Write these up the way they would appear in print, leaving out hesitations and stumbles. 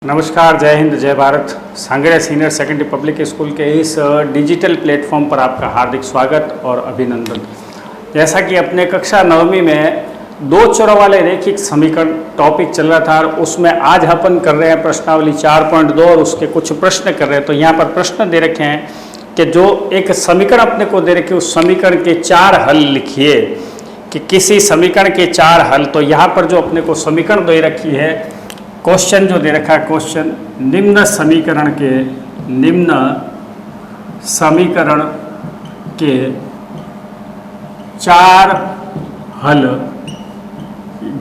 नमस्कार, जय हिंद, जय Bharat. Sangaria senior secondary public school के इस डिजिटल प्लेटफॉर्म पर आपका हार्दिक स्वागत और अभिनंदन। जैसा कि अपने कक्षा 9वीं में दो चरों वाले रैखिक समीकरण टॉपिक चल रहा था और उसमें आज अपन कर रहे हैं प्रश्नावली 4.2 और उसके कुछ प्रश्न कर रहे हैं। तो यहाँ पर प्रश्न दे रखे हैं कि जो एक समीकरण अपने को दे रखे उस समीकरण के 4 हल लिखिए कि किसी समीकरण के 4 हल। तो यहाँ पर जो अपने को समीकरण दे रखी है, क्वेश्चन जो दे रखा है, क्वेश्चन निम्न समीकरण के 4 हल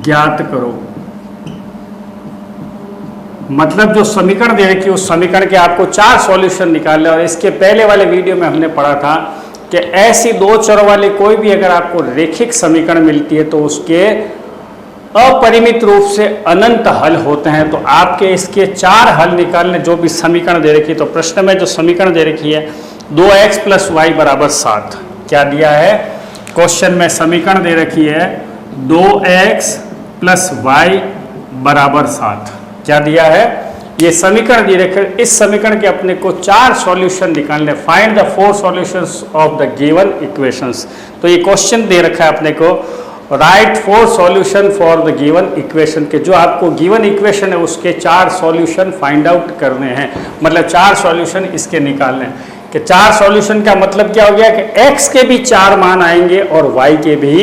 ज्ञात करो। मतलब जो समीकरण दे रखी है उस समीकरण के आपको 4 सॉल्यूशन निकालने। और इसके पहले वाले वीडियो में हमने पढ़ा था कि ऐसी दो चरों वाली कोई भी अगर आपको रैखिक समीकरण मिलती है तो उसके अपरिमित रूप से अनंत हल होते हैं। तो आपके इसके 4 हल निकालने, जो भी समीकरण दे रखी है। तो प्रश्न में जो समीकरण दे रखी है 2x + y = 7। क्या दिया है? क्वेश्चन में समीकरण दे रखी है 2x + y = 7। क्या दिया है? ये समीकरण दे रखे। इस समीकरण के अपने को 4 सॉल्यूशन निकालने। Find the 4 solutions of the given equations. तो ये क्वेश्चन दे रखा है अपने को, right 4 solution for the given equation के। जो आपको गिवन इक्वेशन है उसके 4 सॉल्यूशन फाइंड आउट करने हैं। मतलब 4 सॉल्यूशन इसके निकालने हैं। कि 4 सॉल्यूशन का मतलब क्या हो गया कि x के भी 4 मान आएंगे और y के भी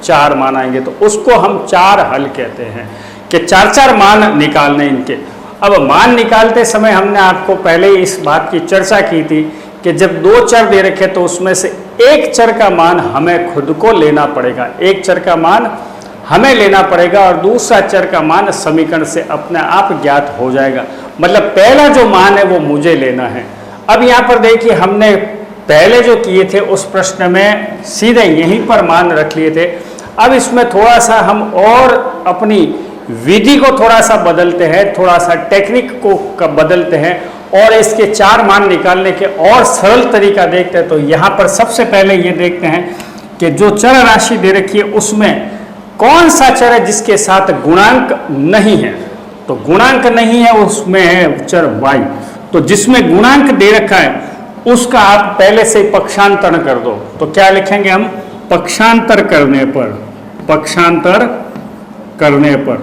4 मान आएंगे। तो उसको हम 4 हल कहते हैं कि 4 मान निकालने इनके। अब मान निकालते समय हमने आपको पहले इस बात की चर्चा की थी कि जब 2 चर दे रखे तो उसमें से एक चर का मान हमें खुद को लेना पड़ेगा। एक चर का मान हमें लेना पड़ेगा और दूसरा चर का मान समीकरण से अपने आप ज्ञात हो जाएगा। मतलब पहला जो मान है वो मुझे लेना है। अब यहाँ पर देखिए, हमने पहले जो किए थे उस प्रश्न में सीधे यहीं पर मान रख लिए थे। अब इसमें थोड़ा सा हम और अपनी विधि को थोड़ा सा बदलते हैं, थोड़ा सा टेक्निक को बदलते हैं और इसके 4 मान निकालने के और सरल तरीका देखते हैं। तो यहाँ पर सबसे पहले ये देखते हैं कि जो चर राशि दे रखी है उसमें कौन सा चर है जिसके साथ गुणांक नहीं है। तो गुणांक नहीं है उसमें है चर y। तो जिसमें गुणांक दे रखा है उसका आप पहले से पक्षांतर कर दो। तो क्या लिखेंगे हम? पक्षांतर करने पर।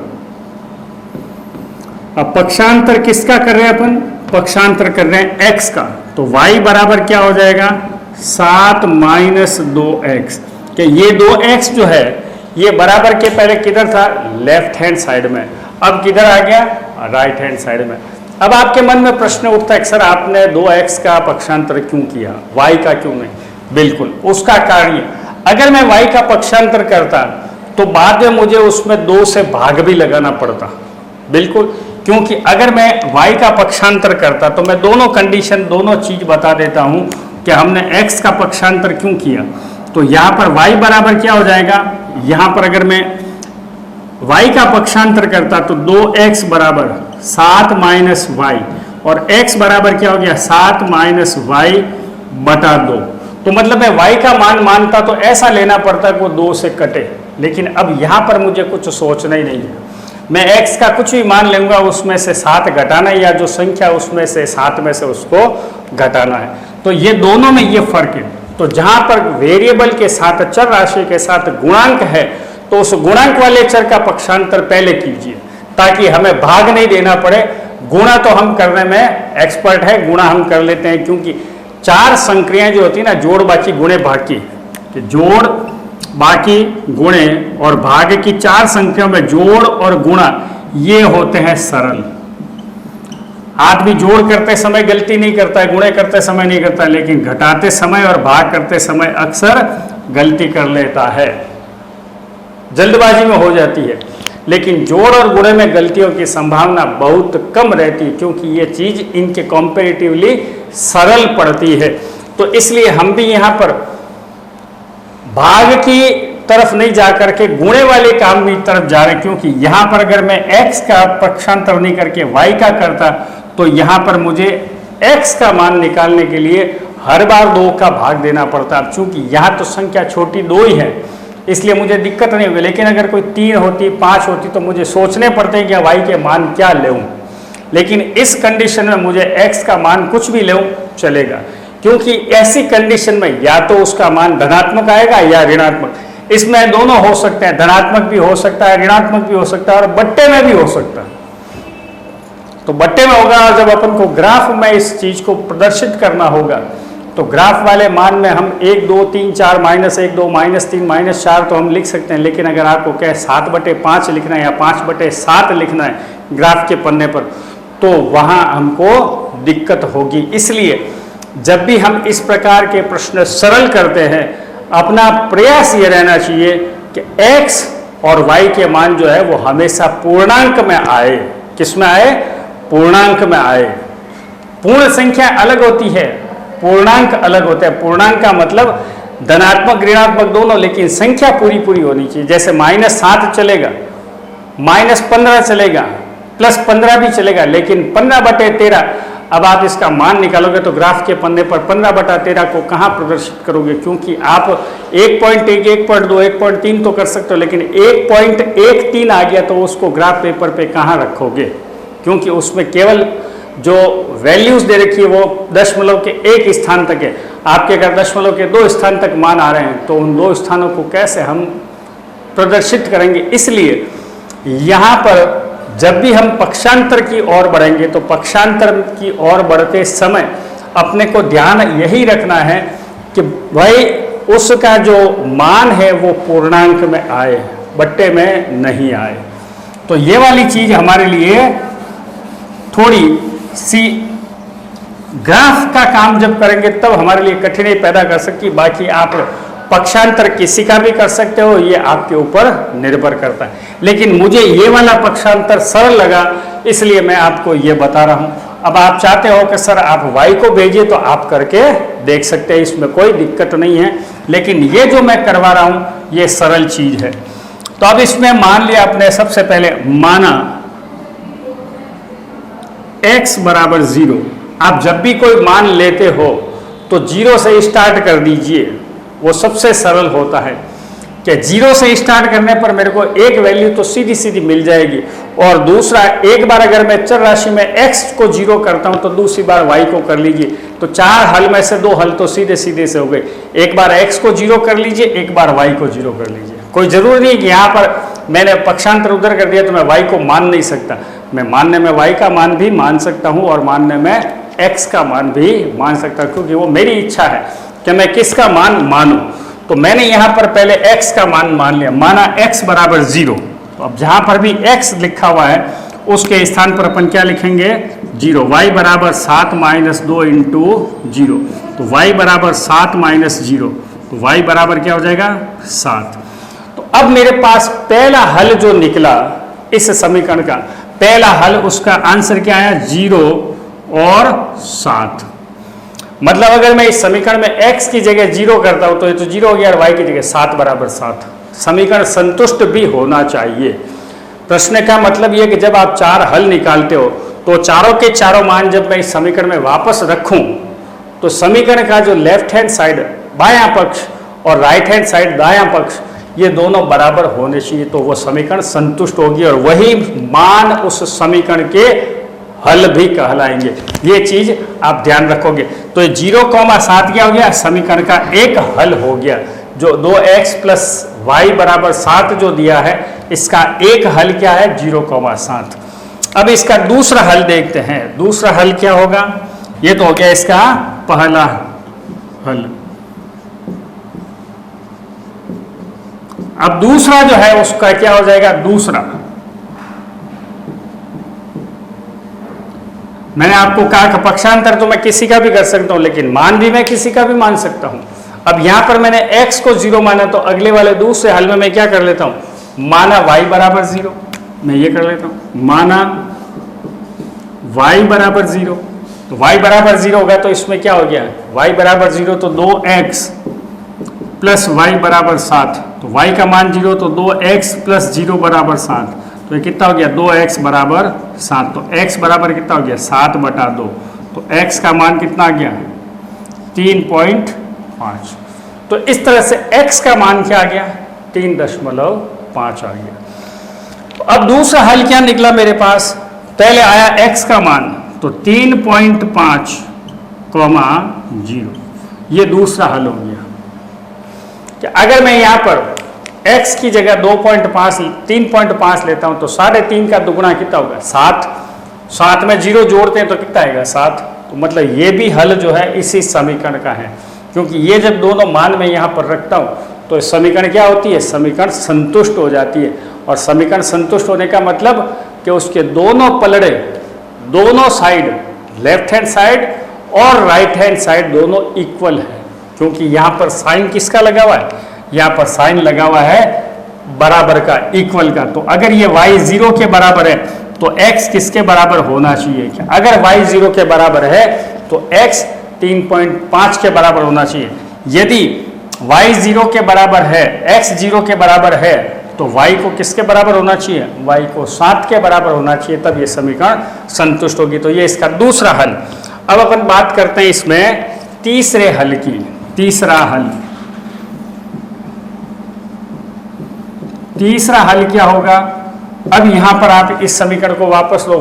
अब पक्षांतर किसका कर रहे हैं अपन? पक्षांतर कर रहे हैं x का। तो y बराबर क्या हो जाएगा? 7 - 2x। कि ये 2x जो है ये बराबर के पहले किधर था? लेफ्ट हैंड साइड में। अब किधर आ गया? राइट हैंड साइड में। अब आपके मन में प्रश्न उठता है कि सर आपने 2x का पक्षांतर क्यों किया, y का क्यों नहीं? बिल्कुल, उसका कारण अगर मैं y का पक्षांतर करता तो बाद में मुझे उसमें 2 से भाग भी लगाना पड़ता। बिल्कुल, क्योंकि अगर मैं y का पक्षांतर करता तो मैं दोनों कंडीशन, दोनों चीज बता देता हूं कि हमने x का पक्षांतर क्यों किया। तो यहाँ पर y बराबर क्या हो जाएगा? यहाँ पर अगर मैं y का पक्षांतर करता तो 2x बराबर 7 - y और x बराबर क्या हो गया? 7 - y बटा 2। तो मतलब मैं y का मान मानता तो ऐसा लेना पड़ता कि वो 2 से कटे। लेकिन अब यहाँ पर मुझे कुछ सोचना ही नहीं है। मैं x का कुछ भी मान लूंगा, उसमें से 7 घटाना है या जो संख्या उसमें से 7 में से उसको घटाना है। तो ये दोनों में ये फर्क है। तो जहाँ पर वेरिएबल के साथ, चर राशि के साथ गुणांक है तो उस गुणांक वाले चर का पक्षांतर पहले कीजिए ताकि हमें भाग नहीं देना पड़े। गुणा तो हम करने में एक्सपर्ट है, गुणा हम कर लेते हैं क्योंकि 4 संक्रियाएं जो होती है ना, जोड़ बाकी गुणे भागी, जोड़ बाकी गुणे और भाग की 4 संख्याओं में जोड़ और गुणा ये होते हैं सरल। आदमी जोड़ करते समय गलती नहीं करता है, गुणे करते समय नहीं करता, लेकिन घटाते समय और भाग करते समय अक्सर गलती कर लेता है, जल्दबाजी में हो जाती है। लेकिन जोड़ और गुणे में गलतियों की संभावना बहुत कम रहती है क्योंकि ये चीज इनके कंपैरेटिवली सरल पड़ती है। तो इसलिए हम भी यहाँ पर भाग की तरफ नहीं जाकर के गुणे वाले काम की तरफ जा रहे, क्योंकि यहाँ पर अगर मैं x का पक्षांतर नहीं करके y का करता तो यहाँ पर मुझे x का मान निकालने के लिए हर बार 2 का भाग देना पड़ता। अब चूंकि यहाँ तो संख्या छोटी 2 ही है इसलिए मुझे दिक्कत नहीं होगी। लेकिन अगर कोई 3 होती, 5 होती तो मुझे सोचने पड़ते हैं कि y के मान क्या लूँ। लेकिन इस कंडीशन में मुझे x का मान कुछ भी लूं चलेगा, क्योंकि ऐसी कंडीशन में या तो उसका मान धनात्मक आएगा या ऋणात्मक। इसमें दोनों हो सकते हैं, धनात्मक भी हो सकता है, ऋणात्मक भी हो सकता है और बट्टे में भी हो सकता है। तो बट्टे में होगा, और जब अपन को ग्राफ में इस चीज को प्रदर्शित करना होगा तो ग्राफ वाले मान में हम 1 2 3 4 -1 2 -3 -4 तो हम लिख सकते हैं, लेकिन अगर आपको क्या 7/5 लिखना है या 5/7 लिखना है ग्राफ के पन्ने पर, तो वहां हमको दिक्कत होगी। इसलिए जब भी हम इस प्रकार के प्रश्न सरल करते हैं, अपना प्रयास ये रहना चाहिए कि x और y के मान जो है वो हमेशा पूर्णांक में आए। किस में आए? पूर्णांक में आए। पूर्ण संख्या अलग होती है, पूर्णांक अलग होता है। पूर्णांक का मतलब धनात्मक ऋणात्मक दोनों, लेकिन संख्या पूरी पूरी होनी चाहिए। जैसे -7 चलेगा, -15 चलेगा, +15 भी चलेगा, लेकिन 15/13 अब आप इसका मान निकालोगे तो ग्राफ के पन्ने पर 15/13 को कहाँ प्रदर्शित करोगे? क्योंकि आप 1.1 1.2 1.3 तो कर सकते हो, लेकिन 1.13 आ गया तो उसको ग्राफ पेपर पे कहाँ रखोगे? क्योंकि उसमें केवल जो वैल्यूज दे रखी है वो दशमलव के 1 स्थान तक है। आपके अगर दशमलव के 2 स्थान तक मान आ रहे हैं तो उन 2 स्थानों को कैसे हम प्रदर्शित करेंगे? इसलिए यहाँ पर जब भी हम पक्षांतर की ओर बढ़ेंगे तो पक्षांतर की ओर बढ़ते समय अपने को ध्यान यही रखना है कि भाई उसका जो मान है वो पूर्णांक में आए, बट्टे में नहीं आए। तो ये वाली चीज हमारे लिए थोड़ी सी, ग्राफ का काम जब करेंगे तब हमारे लिए कठिनाई पैदा कर सकती। बाकी आप पक्षांतर किसी का भी कर सकते हो, ये आपके ऊपर निर्भर करता है। लेकिन मुझे ये वाला पक्षांतर सरल लगा, इसलिए मैं आपको ये बता रहा हूँ। अब आप चाहते हो कि सर आप y को भेजिए तो आप करके देख सकते हैं, इसमें कोई दिक्कत नहीं है। लेकिन ये जो मैं करवा रहा हूँ ये सरल चीज है। तो अब इसमें मान लिया आपने, सबसे पहले माना x बराबर 0। आप जब भी कोई मान लेते हो तो 0 से स्टार्ट कर दीजिए, वो सबसे सरल होता है कि 0 से स्टार्ट करने पर मेरे को एक वैल्यू तो सीधी सीधी मिल जाएगी, और दूसरा एक बार अगर मैं चर राशि में x को 0 करता हूं तो दूसरी बार y को कर लीजिए, तो 4 हल में से 2 हल तो सीधे सीधे से हो गए। एक बार x को 0 कर लीजिए, एक बार y को 0 कर लीजिए। कोई जरूरी नहीं कि यहाँ पर मैंने पक्षांतर उधर कर दिया तो मैं y को मान नहीं सकता। मैं मानने में y का मान भी मान सकता हूँ और मानने में x का मान भी मान सकता हूँ, क्योंकि वो मेरी इच्छा है कि मैं किसका मान मानूं। तो मैंने यहाँ पर पहले x का मान लिया, माना x बराबर 0। तो अब जहाँ पर भी x लिखा हुआ है उसके स्थान पर अपन क्या लिखेंगे? 0। y बराबर 7 - 2 × 0, तो y बराबर 7 - 0, तो y बराबर क्या हो जाएगा? 7। तो अब मेरे पास पहला हल जो निकला इस समीकरण का, पहला हल, उसका आंसर क्या आया? 0 और 7। मतलब अगर मैं इस समीकरण में x की जगह 0 करता हूं तो ये तो 0 हो गया, और y की जगह 7 बराबर 7। समीकरण संतुष्ट भी होना चाहिए। प्रश्न का मतलब यह कि जब आप 4 हल निकालते हो तो चारों के चारों मान जब मैं इस समीकरण में वापस रखूं तो समीकरण का जो लेफ्ट हैंड साइड बायां पक्ष और राइट हैंड साइड दायां पक्ष, ये दोनों बराबर होने चाहिए, तो वो समीकरण संतुष्ट होगी और वही मान उस समीकरण के हल भी कहलाएंगे। ये चीज आप ध्यान रखोगे। तो 0,7 क्या हो गया? समीकरण का एक हल हो गया। जो 2x + y बराबर 7 जो दिया है, इसका एक हल क्या है? 0,7। अब इसका दूसरा हल देखते हैं। दूसरा हल क्या होगा? ये तो हो गया इसका पहला हल। अब दूसरा जो है उसका क्या हो जाएगा? दूसरा, मैंने आपको कहा कि पक्षांतर तो मैं किसी का भी कर सकता हूं, लेकिन मान भी मैं किसी का भी मान सकता हूं। अब यहां पर मैंने x को 0 माना, तो अगले वाले दूसरे हल में मैं क्या कर लेता हूं? माना y बराबर 0, मैं ये कर लेता हूं, माना y बराबर 0। तो y बराबर 0 होगा तो इसमें क्या हो गया? y बराबर 0 तो 2x + y बराबर 7, तो y का मान 0 तो 2x + 0 बराबर 7, तो ये कितना हो गया? 2x बराबर 7। तो x बराबर कितना हो गया? 7/2। तो x का मान कितना आ गया? 3.5। तो इस तरह से x का मान क्या आ गया? 3.5 आ गया। तो अब दूसरा हल क्या निकला मेरे पास? पहले आया x का मान तो 3.5, 0, ये दूसरा हल हो गया। कि अगर मैं यहाँ पर x की जगह 3.5 लेता हूँ तो 3.5 का दुगुना कितना होगा 7, 7 में 0 जोड़ते हैं तो कितना आएगा 7। तो मतलब ये भी हल जो है इसी समीकरण का है, क्योंकि ये जब दोनों मान मैं यहाँ पर रखता हूँ तो समीकरण क्या होती है, समीकरण संतुष्ट हो जाती है। और समीकरण संतुष्ट होने का मतलब कि उसके दोनों पलड़े, दोनों साइड, लेफ्ट हैंड साइड और राइट हैंड साइड दोनों इक्वल है, क्योंकि यहाँ पर साइन किसका लगा हुआ है, यहाँ पर साइन लगा हुआ है बराबर का, इक्वल का। तो अगर ये y 0 के बराबर है तो x किसके बराबर होना चाहिए, अगर y 0 के बराबर है तो x 3.5 के बराबर होना चाहिए। यदि y 0 के बराबर है, x 0 के बराबर है तो y को किसके बराबर होना चाहिए, y को 7 के बराबर होना चाहिए, तब ये समीकरण संतुष्ट होगी। तो ये इसका दूसरा हल। अब अपन बात करते हैं इसमें तीसरे हल की। तीसरा हल क्या होगा, अब यहां पर आप इस समीकरण को वापस लो,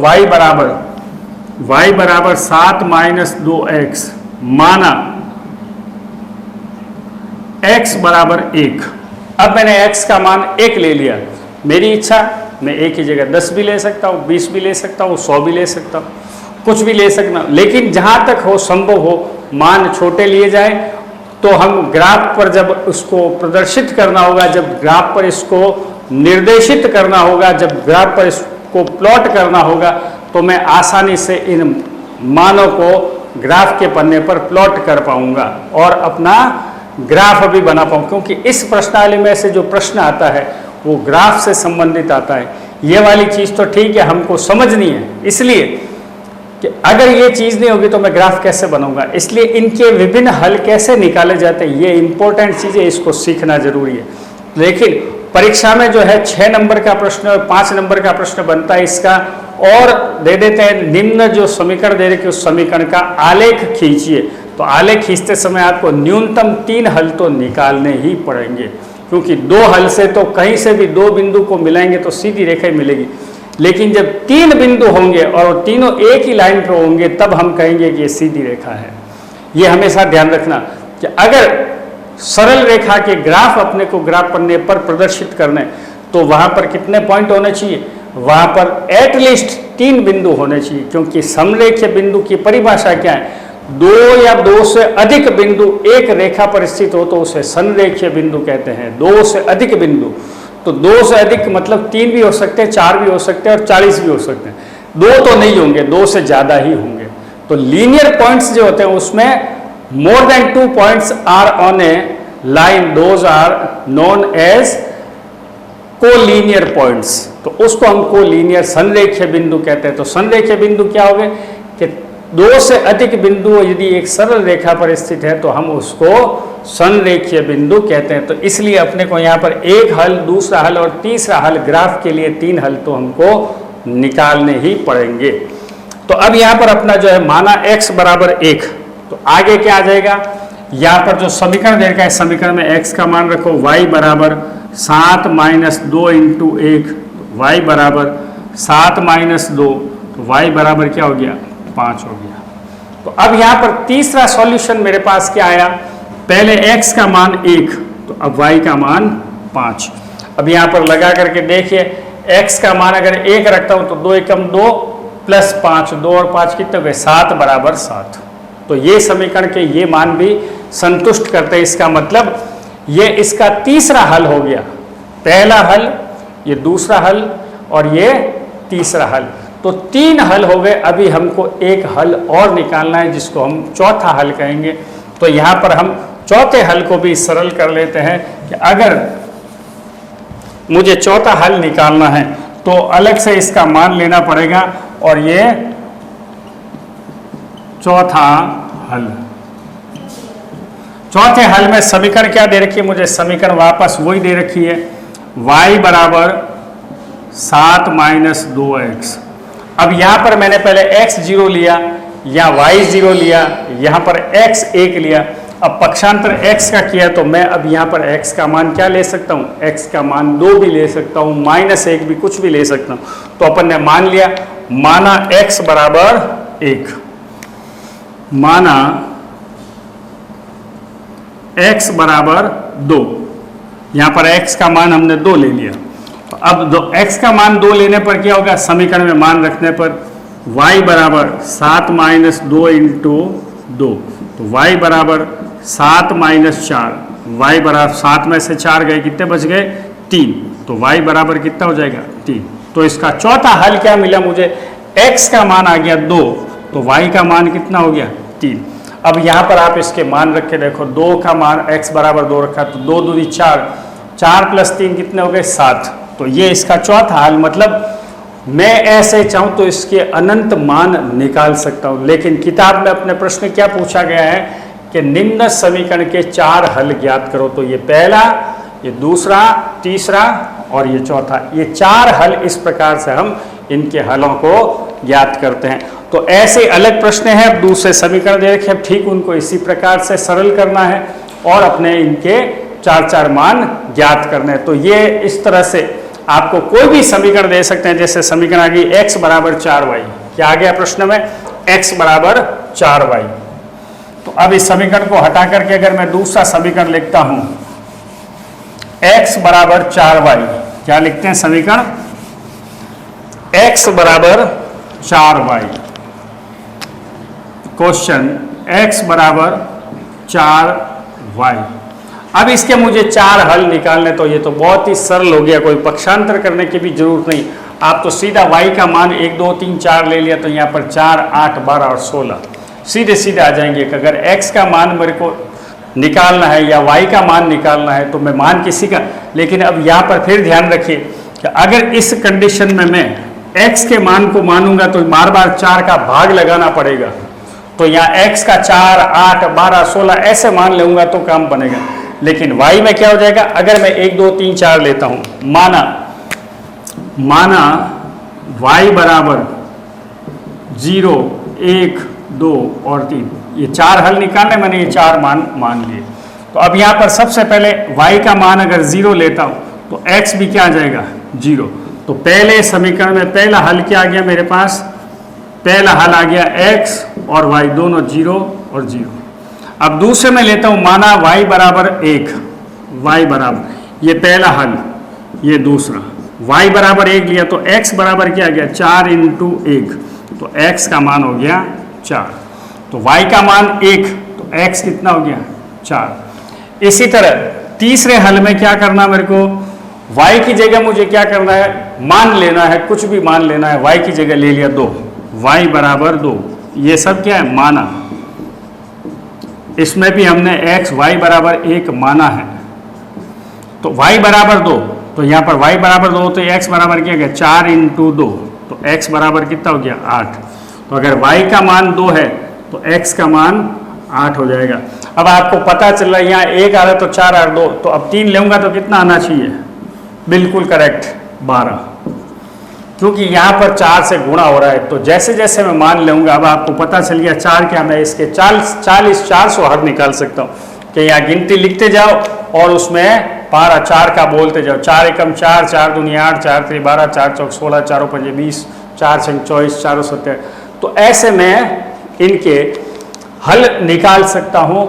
y बराबर 7 माइनस 2x माना x बराबर 1। अब मैंने x का मान 1 ले लिया, मेरी इच्छा मैं 1 की जगह 10 भी ले सकता हूँ, 20 भी ले सकता हूँ, 100 भी ले सकता हूँ, कुछ भी ले सकना, लेकिन जहाँ तक हो संभव हो मान छोटे लिए जाए। तो हम ग्राफ पर जब उसको प्रदर्शित करना होगा, जब ग्राफ पर इसको निर्देशित करना होगा, जब ग्राफ पर इसको प्लॉट करना होगा, तो मैं आसानी से इन मानों को ग्राफ के पन्ने पर प्लॉट कर पाऊंगा और अपना ग्राफ भी बना पाऊँ, क्योंकि इस प्रश्नावली में से जो प्रश्न आता है वो ग्राफ से संबंधित आता है। ये वाली चीज़ तो ठीक है, हमको समझनी है, इसलिए कि अगर ये चीज़ नहीं होगी तो मैं ग्राफ कैसे बनाऊंगा। इसलिए इनके विभिन्न हल कैसे निकाले जाते हैं, ये इंपॉर्टेंट चीज़ है, इसको सीखना जरूरी है। लेकिन परीक्षा में जो है 6 नंबर का प्रश्न और 5 नंबर का प्रश्न बनता है इसका, और दे देते हैं निम्न जो समीकरण दे रहे उस समीकरण का आलेख खींचिए। तो आलेख खींचते समय आपको न्यूनतम 3 हल तो निकालने ही पड़ेंगे, क्योंकि 2 हल से तो कहीं से भी 2 बिंदु को मिलाएंगे तो सीधी रेखा ही मिलेगी। लेकिन जब 3 बिंदु होंगे और वो तीनों एक ही लाइन पर होंगे तब हम कहेंगे कि ये सीधी रेखा है। ये हमेशा ध्यान रखना कि अगर सरल रेखा के ग्राफ अपने को ग्राफ पन्ने पर प्रदर्शित करने तो वहाँ पर कितने पॉइंट होने चाहिए, वहाँ पर एटलीस्ट 3 बिंदु होने चाहिए, क्योंकि समरेखीय बिंदु की परिभाषा क्या है, 2 या 2 से अधिक बिंदु एक रेखा पर स्थित हो तो उसे संरेखीय बिंदु कहते हैं। 2 से अधिक बिंदु, तो 2 से अधिक मतलब 3 भी हो सकते हैं, 4 भी हो सकते हैं और 40 भी हो सकते हैं। 2 तो नहीं होंगे, 2 से ज़्यादा ही होंगे। तो लीनियर पॉइंट्स जो होते हैं उसमें more than 2 points are on a line, those are known as collinear points. तो उसको हम कोलीनियर संरेखीय बिंदु कहते हैं। तो संरेखीय बिंदु क्या हो गए कि 2 से अधिक बिंदु यदि एक सरल रेखा पर स्थित है तो हम उसको संरेखीय बिंदु कहते हैं। तो इसलिए अपने को यहाँ पर एक हल, दूसरा हल और तीसरा हल, ग्राफ के लिए 3 हल तो हमको निकालने ही पड़ेंगे। तो अब यहाँ पर अपना जो है माना x बराबर 1, तो आगे क्या आ जाएगा, यहाँ पर जो समीकरण दे रखा है समीकरण में x का मान रखो, y बराबर 7 माइनस 2 इंटू 1, y बराबर 7 माइनस 2, तो y बराबर क्या हो गया 5 हो गया। तो अब यहाँ पर तीसरा सॉल्यूशन मेरे पास क्या आया, पहले x का मान 1 तो अब y का मान 5। अब यहाँ पर लगा करके देखिए x का मान अगर 1 रखता हूँ तो 2 एकम 2 प्लस 5, 2 और 5 कितने हो गए 7 बराबर 7। तो ये समीकरण के ये मान भी संतुष्ट करते हैं। इसका मतलब ये इसका तीसरा हल हो गया, पहला हल, ये दूसरा हल और ये तीसरा हल। तो 3 हल हो गए। अभी हमको एक हल और निकालना है जिसको हम चौथा हल कहेंगे। तो यहाँ पर हम चौथे हल को भी सरल कर लेते हैं कि अगर मुझे चौथा हल निकालना है तो अलग से इसका मान लेना पड़ेगा, और ये चौथा हल। चौथे हल में समीकरण क्या दे रखी है, मुझे समीकरण वापस वही दे रखी है, y बराबर 7 माइनस 2x। अब यहाँ पर मैंने पहले x 0 लिया या y 0 लिया, यहाँ पर x 1 लिया। अब पक्षांतर x का किया तो मैं अब यहाँ पर x का मान क्या ले सकता हूँ, x का मान 2 भी ले सकता हूँ, -1 भी, कुछ भी ले सकता हूँ। तो अपन ने मान लिया माना x बराबर 1, माना x बराबर 2, यहां पर x का मान हमने 2 ले लिया। तो अब x का मान 2 लेने पर क्या होगा, समीकरण में मान रखने पर y बराबर 7 माइनस 2 इंटू 2, तो y बराबर 7 माइनस 4, y बराबर 7 में से 4 गए, कितने बच गए 3, तो y बराबर कितना हो जाएगा 3। तो इसका चौथा हल क्या मिला मुझे, x का मान आ गया 2, तो y का मान कितना हो गया 3। अब यहाँ पर आप इसके मान रख के देखो, 2 का मान x बराबर 2 रखा, तो 2 दूनी 4, 4 प्लस 3 कितने हो गए 7। तो ये इसका चौथा हल, मतलब मैं ऐसे चाहूँ तो इसके अनंत मान निकाल सकता हूँ, लेकिन किताब में अपने प्रश्न क्या पूछा गया है कि निम्न समीकरण के 4 हल ज्ञात करो। तो ये पहला, ये दूसरा, तीसरा और ये चौथा, ये 4 हल इस प्रकार से हम इनके हलों को ज्ञात करते हैं। तो ऐसे अलग प्रश्न हैं, अब दूसरे समीकरण दे रखे, ठीक उनको इसी प्रकार से सरल करना है और अपने इनके 4 मान ज्ञात करने हैं। तो ये इस तरह से आपको कोई भी समीकरण दे सकते हैं, जैसे समीकरण आ गई x बराबर 4y, क्या आ गया प्रश्न में x बराबर 4y। तो अब इस समीकरण को हटा करके अगर मैं दूसरा समीकरण लिखता हूं x बराबर 4y, क्या लिखते हैं समीकरण, x बराबर 4y, क्वेश्चन x बराबर 4y। अब इसके मुझे 4 हल निकालने, तो ये तो बहुत ही सरल हो गया, कोई पक्षांतर करने की भी जरूरत नहीं, आप तो सीधा y का मान 1 2 3 4 ले लिया, तो यहाँ पर 4 8 12 और 16 सीधे सीधे आ जाएंगे। अगर x का मान मेरे को निकालना है या y का मान निकालना है तो मैं मान किसी का, लेकिन अब यहाँ पर फिर ध्यान रखिए कि अगर इस कंडीशन में मैं x के मान को मानूंगा तो बार बार 4 का भाग लगाना पड़ेगा, तो यहाँ x का 4 8 12 16 ऐसे मान लूंगा तो काम बनेगा। लेकिन y में क्या हो जाएगा, अगर मैं 1 2 3 4 लेता हूं, माना y बराबर 0 1 2 और 3, ये 4 हल निकालने, मैंने ये 4 मान लिए। तो अब यहाँ पर सबसे पहले y का मान अगर 0 लेता हूं तो x भी क्या आ जाएगा 0। तो पहले समीकरण में पहला हल क्या आ गया मेरे पास, पहला हल आ गया x और y दोनों 0 और 0। अब दूसरे में लेता हूं, माना y बराबर 1, y बराबर, ये पहला हल, ये दूसरा, y बराबर 1 लिया तो x बराबर क्या आ गया 4 इंटू 1, तो x का मान हो गया 4, तो y का मान 1, तो x कितना हो गया 4। इसी तरह तीसरे हल में क्या करना, मेरे को y की जगह मुझे क्या करना है, मान लेना है, कुछ भी मान लेना है, y की जगह ले लिया 2, y बराबर 2, ये सब क्या है माना, इसमें भी हमने x y बराबर 1 माना है, तो y बराबर 2, तो यहाँ पर y बराबर 2 तो x बराबर क्या गया 4 इंटू 2, तो x बराबर कितना हो गया 8। तो अगर y का मान 2 है तो x का मान 8 हो जाएगा। अब आपको पता चल रहा है यहाँ 1 आ रहा है तो 4 और 2, तो अब 3 लूँगा तो कितना आना चाहिए, बिल्कुल करेक्ट 12, क्योंकि यहाँ पर 4 से गुणा हो रहा है। तो जैसे जैसे मैं मान लूँगा, अब आपको पता चल गया 4 क्या, मैं इसके 40 400 हर निकाल सकता हूँ कि यहाँ गिनती लिखते जाओ और उसमें पारा 4 का बोलते जाओ, 4 एकम 4, 4 दूनी 8, 4 3 12, 4 चौक 16, 4 पंजे 20, 4 छंग 24, 4 17। तो ऐसे में इनके हल निकाल सकता हूँ,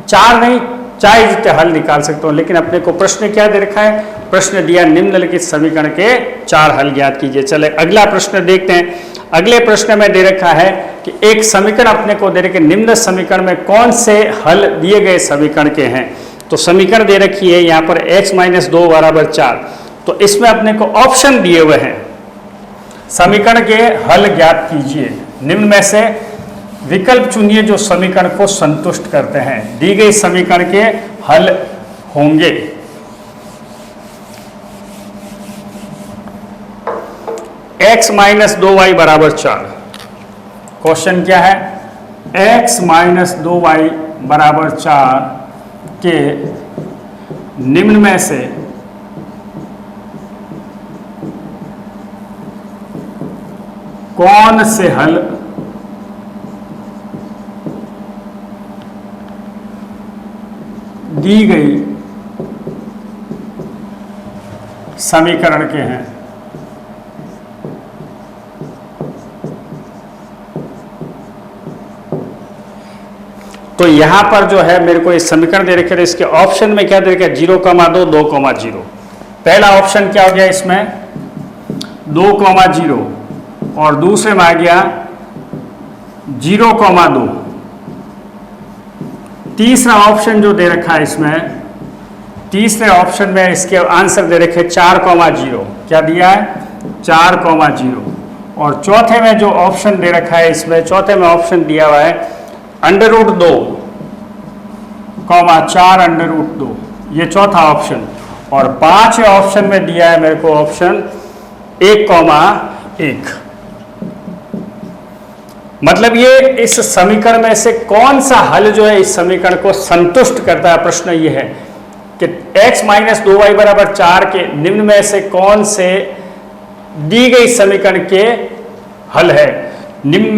4 नहीं चाहे जितने हल निकाल सकता हूँ। लेकिन अपने को प्रश्न क्या दे रखा है, प्रश्न दिया निम्नलिखित समीकरण के 4 हल ज्ञात कीजिए। चले अगला प्रश्न देखते हैं। अगले प्रश्न में दे रखा है कि एक समीकरण अपने को दे रखे, निम्न समीकरण में कौन से हल दिए गए समीकरण के हैं। तो समीकरण दे रखी है यहाँ पर x-2 बराबर 4, तो इसमें अपने को ऑप्शन दिए हुए हैं, समीकरण के हल ज्ञात कीजिए, निम्न में से विकल्प चुनिए जो समीकरण को संतुष्ट करते हैं। दी गई समीकरण के हल होंगे x-2y बराबर 4। क्वेश्चन क्या है, x-2y बराबर 4 के निम्न में से कौन से हल दी गई समीकरण के हैं। तो यहाँ पर जो है मेरे को इस समीकरण दे रखे थे, इसके ऑप्शन में क्या दे रखा है 0,2 2,0। पहला ऑप्शन क्या हो गया इसमें 2,0 और दूसरे में आ गया 0,2। तीसरा ऑप्शन जो दे रखा है इसमें, तीसरे ऑप्शन में इसके आंसर दे रखे 4,0। क्या दिया है 4,0। और चौथे में जो ऑप्शन दे रखा है इसमें, चौथे में ऑप्शन दिया हुआ है √2, 4√2, ये चौथा ऑप्शन। और पांचवें ऑप्शन में दिया है मेरे को ऑप्शन 1,1। मतलब ये इस समीकरण में से कौन सा हल जो है इस समीकरण को संतुष्ट करता है। प्रश्न ये है कि x - 2y = 4 के निम्न में से कौन से दी गई समीकरण के हल है। निम्न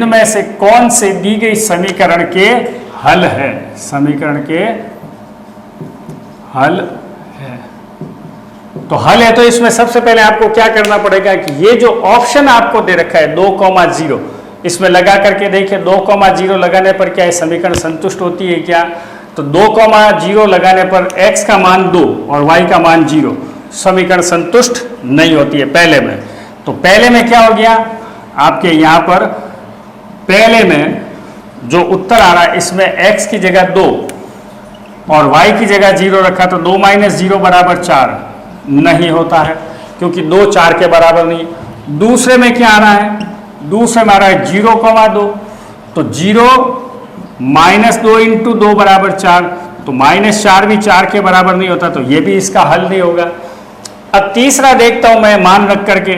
में से कौन से दी गई समीकरण के हल है, समीकरण के हल है। तो हल है तो इसमें सबसे पहले आपको क्या करना पड़ेगा कि ये जो ऑप्शन आपको दे रखा है 2,0, इसमें लगा करके देखिए 2,0 लगाने पर क्या ये समीकरण संतुष्ट होती है क्या। तो 2,0 लगाने पर x का मान 2 और y का मान 0, समीकरण संतुष्ट नहीं होती है पहले में। तो पहले में क्या हो गया आपके यहाँ पर, पहले में जो उत्तर आ रहा है इसमें x की जगह 2 और y की जगह 0 रखा, तो 2 - 0 = 4 नहीं होता है, क्योंकि 2 4 के बराबर नहीं। दूसरे में क्या आ रहा है, दूसरे में आ रहा है 0,2, तो 0 - 2 × 2 = 4, तो -4 भी 4 के बराबर नहीं होता, तो ये भी इसका हल नहीं होगा। अब तीसरा देखता हूं मैं मान रख करके,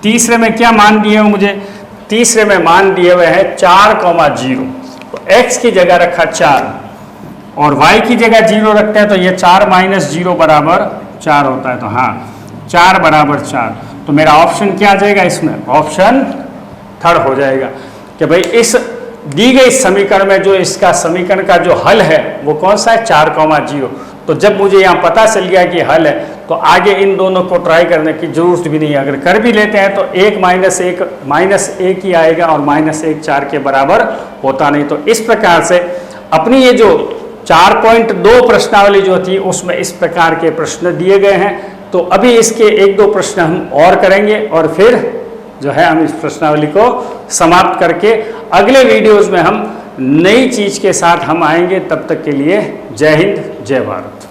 तीसरे में क्या मान दिए हुए मुझे, तीसरे में मान दिए हुए हैं 4,0। तो x की जगह रखा 4 और y की जगह 0 रखते हैं, तो ये 4 - 0 = 4 होता है। तो हाँ 4 = 4, तो मेरा ऑप्शन क्या आ जाएगा इसमें, ऑप्शन थर्ड हो जाएगा कि भाई इस दी गई समीकरण में जो इसका समीकरण का जो हल है वो कौन सा है 4,0। तो जब मुझे यहाँ पता चल गया कि हल है, तो आगे इन दोनों को ट्राई करने की जरूरत भी नहीं है। अगर कर भी लेते हैं तो 1 - 1 ही आएगा और -1 4 के बराबर होता नहीं। तो इस प्रकार से अपनी ये जो 4.2 प्रश्नावली जो थी उसमें इस प्रकार के प्रश्न दिए गए हैं। तो अभी इसके 1-2 प्रश्न हम और करेंगे और फिर जो है हम इस प्रश्नावली को समाप्त करके अगले वीडियोज़ में हम नई चीज़ के साथ हम आएंगे। तब तक के लिए जय हिंद, जय भारत।